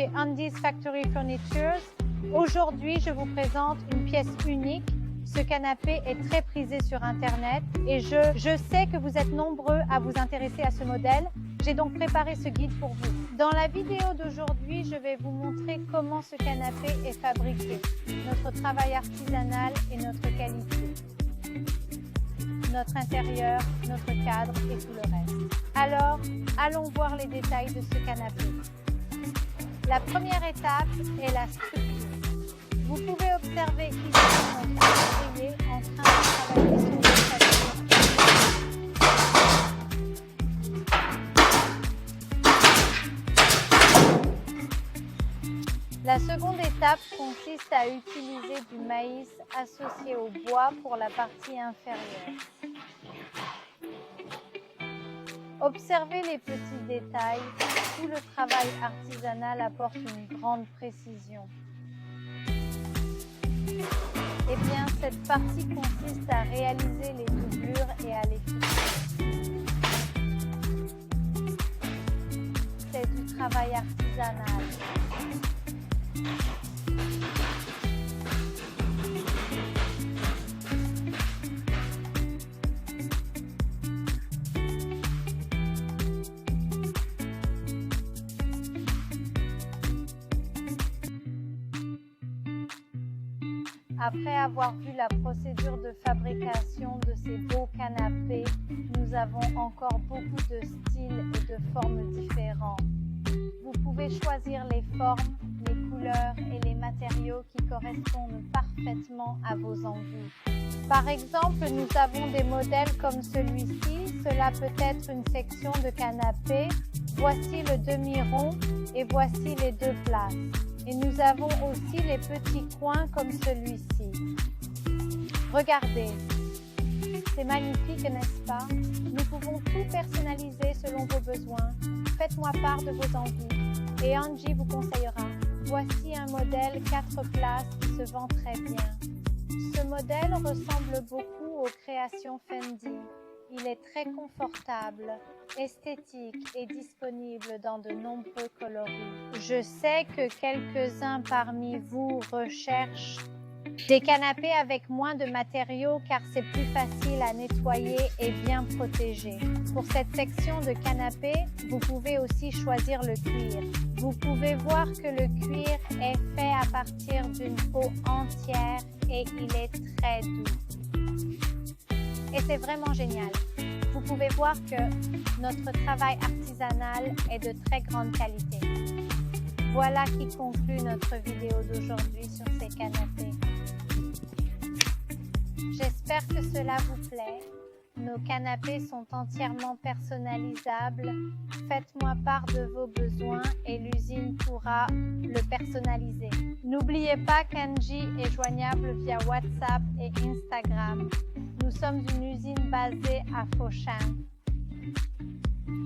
chez Andy's Factory Furniture. Aujourd'hui, je vous présente une pièce unique. Ce canapé est très prisé sur Internet et je sais que vous êtes nombreux à vous intéresser à ce modèle. J'ai donc préparé ce guide pour vous. Dans la vidéo d'aujourd'hui, je vais vous montrer comment ce canapé est fabriqué, notre travail artisanal et notre qualité, notre intérieur, notre cadre et tout le reste. Alors, allons voir les détails de ce canapé. La première étape est la structure. Vous pouvez observer ici notre ouvrier en train de travailler sur le canapé. La seconde étape consiste à utiliser du maïs associé au bois pour la partie inférieure. Observez les petits détails, tout le travail artisanal apporte une grande précision. Eh bien, cette partie consiste à réaliser les doublures et à les fixer. C'est du travail artisanal. Après avoir vu la procédure de fabrication de ces beaux canapés, nous avons encore beaucoup de styles et de formes différents. Vous pouvez choisir les formes, les couleurs et les matériaux qui correspondent parfaitement à vos envies. Par exemple, nous avons des modèles comme celui-ci. Cela peut être une section de canapé. Voici le demi-rond et voici les deux places. Et nous avons aussi les petits coins comme celui-ci. Regardez, c'est magnifique, n'est-ce pas? Nous pouvons tout personnaliser selon vos besoins. Faites-moi part de vos envies et Angie vous conseillera. Voici un modèle 4 places qui se vend très bien. Ce modèle ressemble beaucoup aux créations Fendi. Il est très confortable, esthétique et disponible dans de nombreux coloris. Je sais que quelques-uns parmi vous recherchent des canapés avec moins de matériaux car c'est plus facile à nettoyer et bien protégé. Pour cette section de canapé, vous pouvez aussi choisir le cuir. Vous pouvez voir que le cuir est fait à partir d'une peau entière et il est très doux. Et c'est vraiment génial. Vous pouvez voir que notre travail artisanal est de très grande qualité. Voilà qui conclut notre vidéo d'aujourd'hui sur ces canapés. J'espère que cela vous plaît. Nos canapés sont entièrement personnalisables. Faites-moi part de vos besoins et l'usine pourra le personnaliser. N'oubliez pas qu'Angie est joignable via WhatsApp et Instagram. Nous sommes une usine basée à Foshan,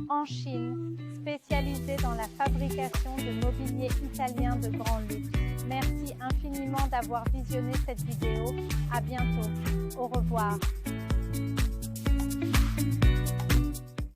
en Chine, spécialisée dans la fabrication de mobilier italien de grand luxe. Merci infiniment d'avoir visionné cette vidéo. À bientôt. Au revoir.